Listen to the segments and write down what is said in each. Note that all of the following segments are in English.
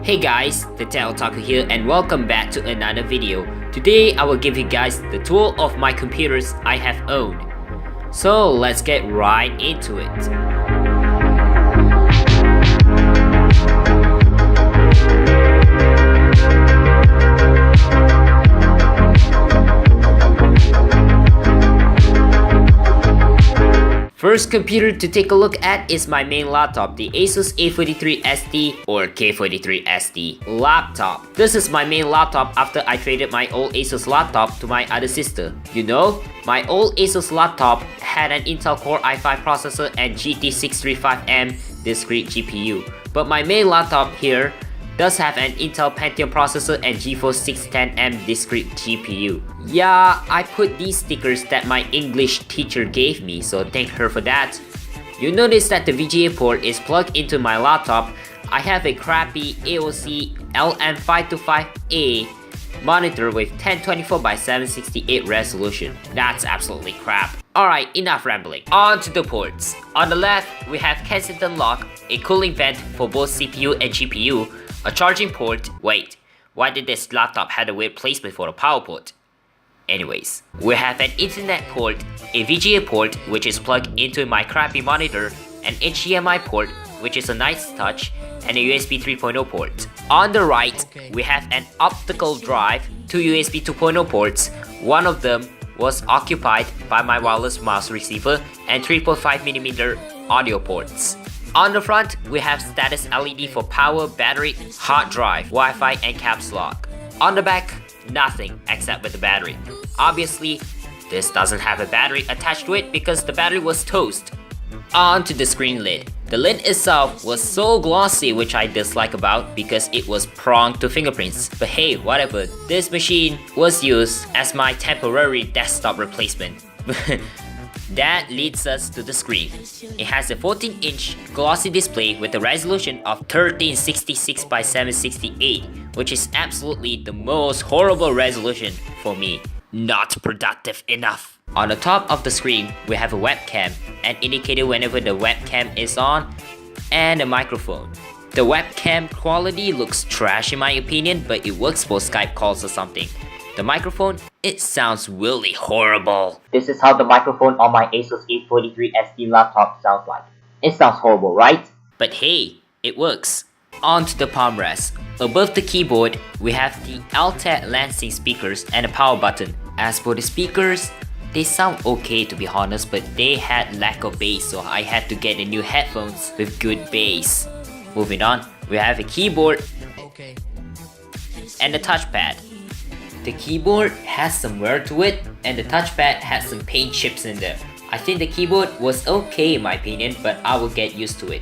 Hey guys, TheTechOtaku here and welcome back to another video. Today I will give you guys the tour of my computers I have owned. So let's get right into it. First computer to take a look at is my main laptop, the Asus A43SD or K43SD laptop. This is my main laptop after I traded my old Asus laptop to my other sister. You know, my old Asus laptop had an Intel Core i5 processor and GT635M discrete GPU. But my main laptop here does have an Intel Pentium processor and GeForce 610M discrete GPU. Yeah, I put these stickers that my English teacher gave me, so thank her for that. You notice that the VGA port is plugged into my laptop. I have a crappy AOC LM525A monitor with 1024x768 resolution. That's absolutely crap. Alright, enough rambling. On to the ports. On the left, we have Kensington lock, a cooling vent for both CPU and GPU, a charging port. Wait, why did this laptop have a weird placement for a power port? Anyways, we have an Ethernet port, a VGA port which is plugged into my crappy monitor, an HDMI port which is a nice touch, and a USB 3.0 port. On the right, we have an optical drive, two USB 2.0 ports. One of them was occupied by my wireless mouse receiver and 3.5mm audio ports. On the front, we have status LED for power, battery, hard drive, Wi-Fi, and caps lock. On the back, nothing except with the battery. Obviously, this doesn't have a battery attached to it because the battery was toast. On to the screen lid. The lid itself was so glossy, which I dislike about because it was prone to fingerprints. But hey, whatever, this machine was used as my temporary desktop replacement. That leads us to the screen. It has a 14-inch glossy display with a resolution of 1366x768, which is absolutely the most horrible resolution for me. Not productive enough. On the top of the screen, we have a webcam, an indicator whenever the webcam is on, and a microphone. The webcam quality looks trash in my opinion, but it works for Skype calls or something. The microphone, it sounds really horrible. This is how the microphone on my Asus A43SD laptop sounds like. It sounds horrible, right? But hey, it works. On to the palm rest. Above the keyboard, we have the Altec Lansing speakers and a power button. As for the speakers, they sound okay to be honest, but they had lack of bass, so I had to get a new headphones with good bass. Moving on, we have a keyboard and a touchpad. The keyboard has some wear to it, and the touchpad has some paint chips in there. I think the keyboard was okay in my opinion, but I will get used to it.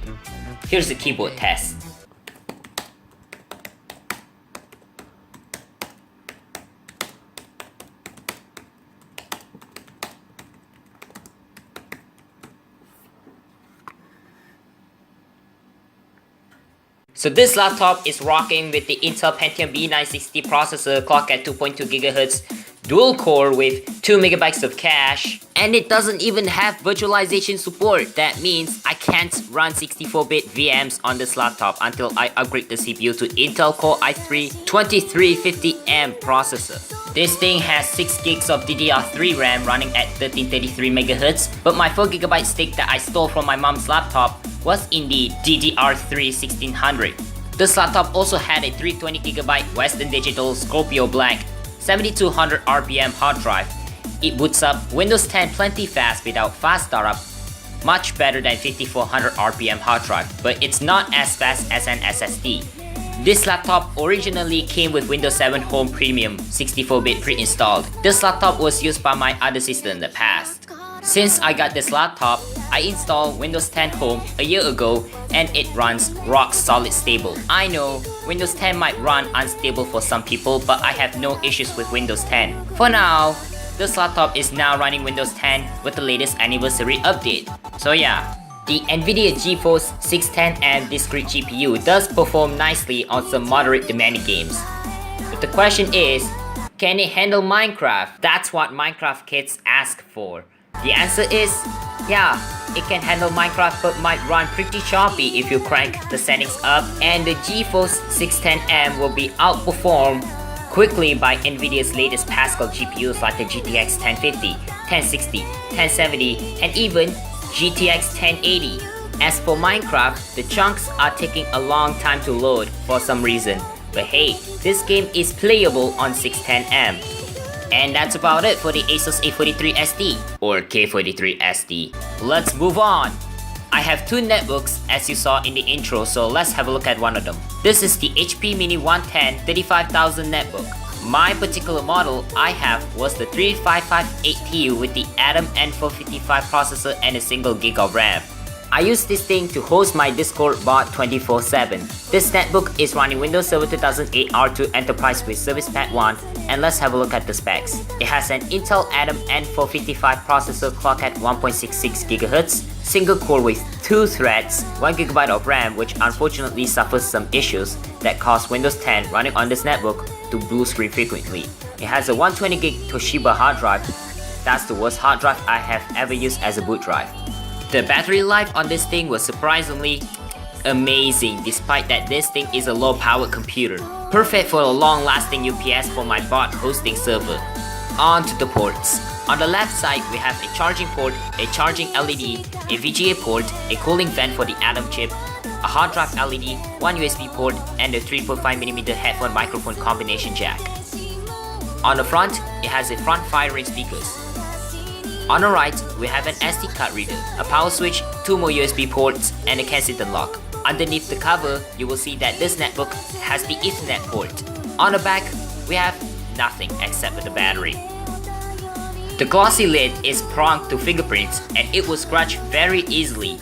Here's the keyboard test. So this laptop is rocking with the Intel Pentium B960 processor, clock at 2.2 GHz, dual core with 2MB of cache, and it doesn't even have virtualization support. That means I can't run 64-bit VMs on this laptop until I upgrade the CPU to Intel Core i3 2350M processor. This thing has 6 gigs of DDR3 RAM running at 1333 MHz, but my 4GB stick that I stole from my mom's laptop was indeed DDR3 1600. This laptop also had a 320GB Western Digital Scorpio Black 7200 RPM hard drive. It boots up Windows 10 plenty fast without fast startup, much better than 5400 RPM hard drive, but it's not as fast as an SSD. This laptop originally came with Windows 7 Home Premium 64-bit pre-installed. This laptop was used by my other sister in the past. Since I got this laptop, I installed Windows 10 Home a year ago and it runs rock solid stable. I know Windows 10 might run unstable for some people, but I have no issues with Windows 10. For now, this laptop is now running Windows 10 with the latest anniversary update. So yeah, the NVIDIA GeForce 610M discrete GPU does perform nicely on some moderate demanding games. But the question is, can it handle Minecraft? That's what Minecraft kids ask for. The answer is, yeah, it can handle Minecraft but might run pretty choppy if you crank the settings up, and the GeForce 610M will be outperformed quickly by Nvidia's latest Pascal GPUs like the GTX 1050, 1060, 1070, and even GTX 1080. As for Minecraft, the chunks are taking a long time to load for some reason, but hey, this game is playable on 610M. And that's about it for the Asus A43SD or K43SD. Let's move on! I have two netbooks as you saw in the intro, so let's have a look at one of them. This is the HP Mini 110 35000 netbook. My particular model I have was the 3558TU with the Atom N455 processor and a single gig of RAM. I use this thing to host my Discord bot 24/7. This netbook is running Windows Server 2008 R2 Enterprise with Service Pack 1, and let's have a look at the specs. It has an Intel Atom N455 processor clocked at 1.66 GHz, single core with 2 threads, 1GB of RAM, which unfortunately suffers some issues that cause Windows 10 running on this netbook to blue screen frequently. It has a 120GB Toshiba hard drive. That's the worst hard drive I have ever used as a boot drive. The battery life on this thing was surprisingly amazing, despite that this thing is a low powered computer. Perfect for a long lasting UPS for my bot hosting server. On to the ports. On the left side we have a charging port, a charging LED, a VGA port, a cooling vent for the Atom chip, a hard drive LED, one USB port, and a 3.5mm headphone microphone combination jack. On the front, it has a front firing speakers. On the right, we have an SD card reader, a power switch, 2 more USB ports, and a Kensington lock. Underneath the cover, you will see that this netbook has the Ethernet port. On the back, we have nothing except for the battery. The glossy lid is prone to fingerprints and it will scratch very easily,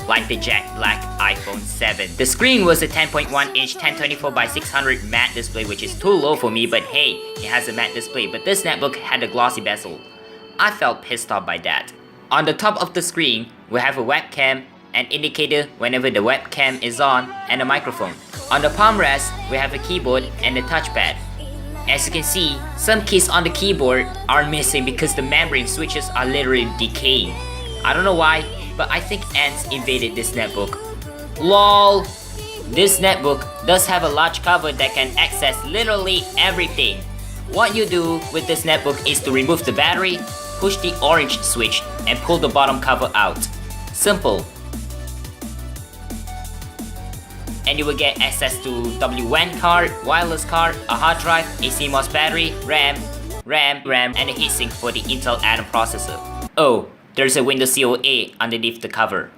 like the Jack Black iPhone 7. The screen was a 10.1-inch 1024x600 matte display, which is too low for me, but hey, it has a matte display, but this netbook had a glossy bezel. I felt pissed off by that. On the top of the screen, we have a webcam, an indicator whenever the webcam is on, and a microphone. On the palm rest, we have a keyboard and a touchpad. As you can see, some keys on the keyboard are missing because the membrane switches are literally decaying. I don't know why, but I think ants invaded this netbook. LOL! This netbook does have a large cover that can access literally everything. What you do with this netbook is to remove the battery, push the orange switch, and pull the bottom cover out. Simple. And you will get access to WLAN card, wireless card, a hard drive, a CMOS battery, RAM, and a heatsink for the Intel Atom processor. Oh, there's a Windows COA underneath the cover.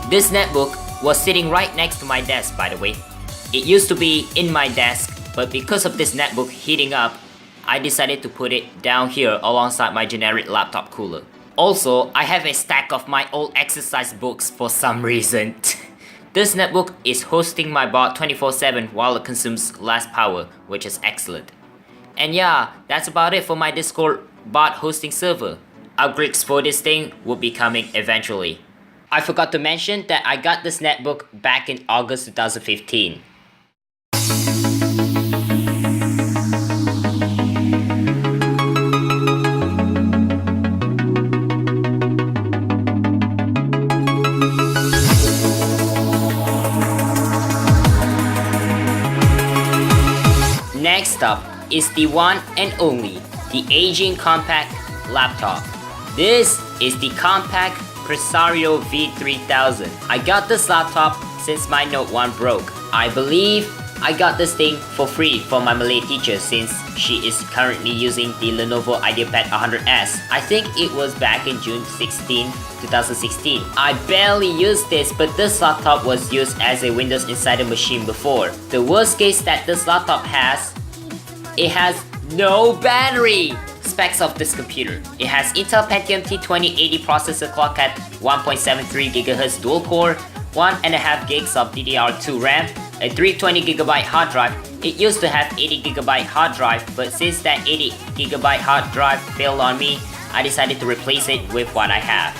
This netbook was sitting right next to my desk, by the way. It used to be in my desk, but because of this netbook heating up, I decided to put it down here alongside my generic laptop cooler. Also, I have a stack of my old exercise books for some reason. This netbook is hosting my bot 24/7 while it consumes less power, which is excellent. And yeah, that's about it for my Discord bot hosting server. Upgrades for this thing will be coming eventually. I forgot to mention that I got this netbook back in August 2015. Next up is the one and only, the aging Compaq laptop. This is the Compaq Presario V3000. I got this laptop since my Note 1 broke. I believe I got this thing for free from my Malay teacher since she is currently using the Lenovo IdeaPad 100S. I think it was back in June 16, 2016. I barely used this, but this laptop was used as a Windows Insider machine before. The worst case that this laptop has, it has no battery! Specs of this computer. It has Intel Pentium T2080 processor clocked at 1.73 GHz dual core, 1.5 gigs of DDR2 RAM, a 320GB hard drive. It used to have 80GB hard drive, but since that 80GB hard drive failed on me, I decided to replace it with what I have.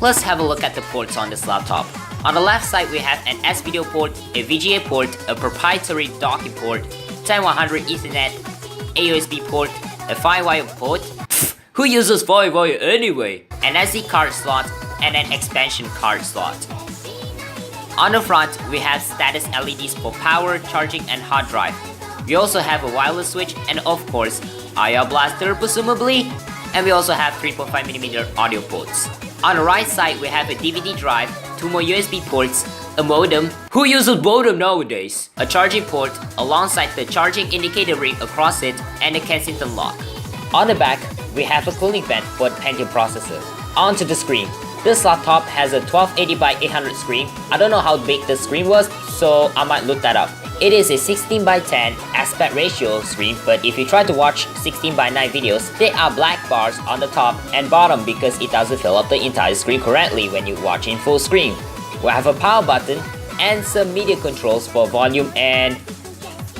Let's have a look at the ports on this laptop. On the left side we have an S-Video port, a VGA port, a proprietary docking port, 10100 Ethernet, a USB port, a 5-wire port. Who uses 5-wire anyway? An SD card slot, and an expansion card slot. On the front, we have status LEDs for power, charging, and hard drive. We also have a wireless switch and of course, IR blaster presumably. And we also have 3.5mm audio ports. On the right side, we have a DVD drive, 2 more USB ports, a modem, who uses modem nowadays, a charging port alongside the charging indicator ring across it, and a Kensington lock. On the back, we have a cooling vent for the Pentium processor. Onto the screen. This laptop has a 1280x800 screen. I don't know how big the screen was, so I might look that up. It is a 16:10 aspect ratio screen, but if you try to watch 16:9 videos, there are black bars on the top and bottom because it doesn't fill up the entire screen correctly when you watch in full screen. We have a power button and some media controls for volume and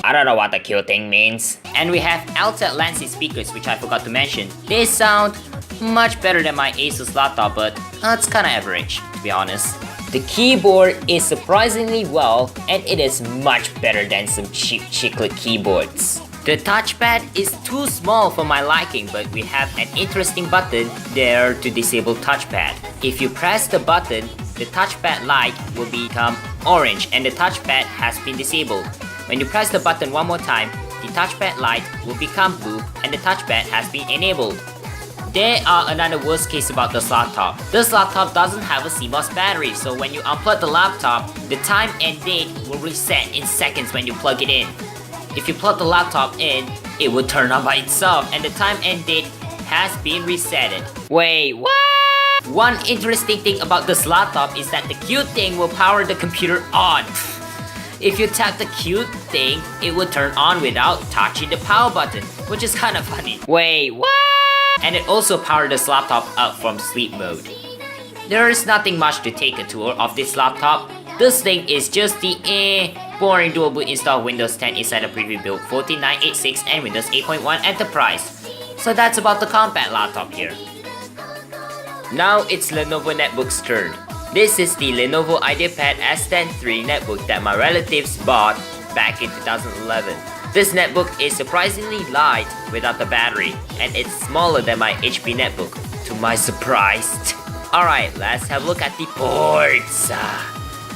I don't know what the cute thing means. And we have Altec Lancy speakers, which I forgot to mention. They sound much better than my Asus laptop, but it's kinda average, to be honest. The keyboard is surprisingly well, and it is much better than some cheap chiclet keyboards. The touchpad is too small for my liking, but we have an interesting button there to disable touchpad. If you press the button, the touchpad light will become orange and the touchpad has been disabled. When you press the button one more time, the touchpad light will become blue and the touchpad has been enabled. There are another worst case about this laptop. This laptop doesn't have a CMOS battery, so when you unplug the laptop, the time and date will reset in seconds when you plug it in. If you plug the laptop in, it will turn on by itself and the time and date has been resetted. Wait, what? One interesting thing about this laptop is that the cute thing will power the computer on. If you tap the cute thing, it will turn on without touching the power button, which is kind of funny. Wait, what? And it also powers this laptop up from sleep mode. There is nothing much to take a tour of this laptop. This thing is just the boring doable install Windows 10 inside a preview build 14986 and Windows 8.1 Enterprise. So that's about the compact laptop here. Now it's Lenovo netbook's turn. This is the Lenovo IdeaPad S10 III netbook that my relatives bought back in 2011. This netbook is surprisingly light without the battery, and it's smaller than my HP netbook, to my surprise. Alright, let's have a look at the ports.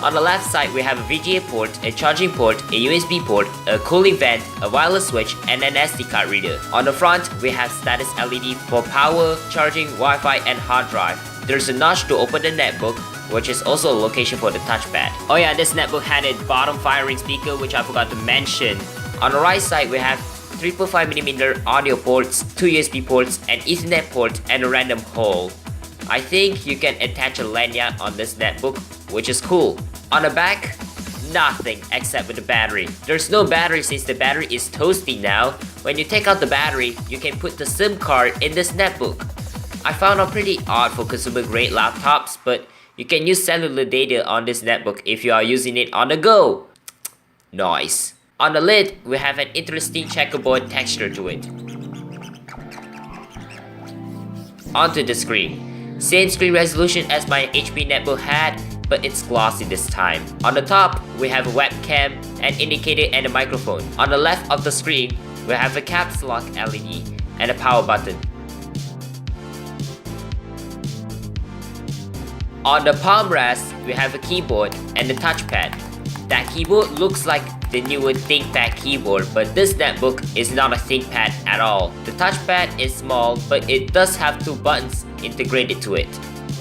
On the left side, we have a VGA port, a charging port, a USB port, a cooling vent, a wireless switch, and an SD card reader. On the front, we have status LED for power, charging, Wi-Fi, and hard drive. There's a notch to open the netbook, which is also a location for the touchpad. Oh yeah, this netbook had a bottom firing speaker, which I forgot to mention. On the right side, we have 3.5mm audio ports, 2 USB ports, an Ethernet port, and a random hole. I think you can attach a lanyard on this netbook, which is cool. On the back, nothing except with the battery. There's no battery since the battery is toasty now. When you take out the battery, you can put the SIM card in this netbook. I found it pretty odd for consumer grade laptops, but you can use cellular data on this netbook if you are using it on the go. Nice. On the lid, we have an interesting checkerboard texture to it. Onto the screen. Same screen resolution as my HP netbook had, but it's glossy this time. On the top, we have a webcam, an indicator, and a microphone. On the left of the screen, we have a caps lock LED and a power button. On the palm rest, we have a keyboard and a touchpad. That keyboard looks like the newer ThinkPad keyboard, but this netbook is not a ThinkPad at all. The touchpad is small, but it does have 2 buttons integrated to it.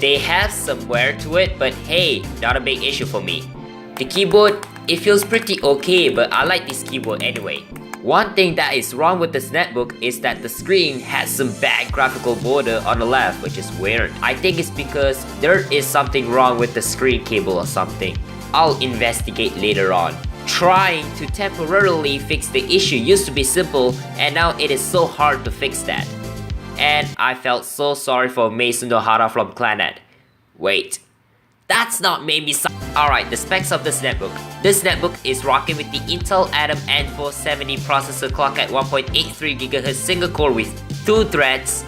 They have some wear to it, but hey, not a big issue for me. The keyboard, it feels pretty okay, but I like this keyboard anyway. One thing that is wrong with this netbook is that the screen has some bad graphical border on the left, which is weird. I think it's because there is something wrong with the screen cable or something. I'll investigate later on. Trying to temporarily fix the issue used to be simple, and now it is so hard to fix that. And I felt so sorry for Mason Nohara from Clannad. Wait, that's not made me so. Alright, the specs of this netbook. This netbook is rocking with the Intel Atom N470 processor clock at 1.83 GHz single core with 2 threads,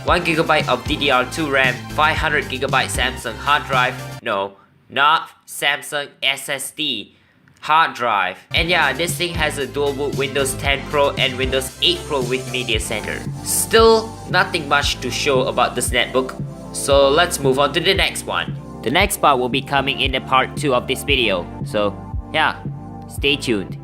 1GB of DDR2 RAM, 500GB Samsung hard drive, no, not Samsung SSD, hard drive. And yeah, this thing has a dual boot Windows 10 Pro and Windows 8 Pro with Media Center. Still, nothing much to show about this netbook. So let's move on to the next one. The next part will be coming in the part 2 of this video. So yeah, stay tuned.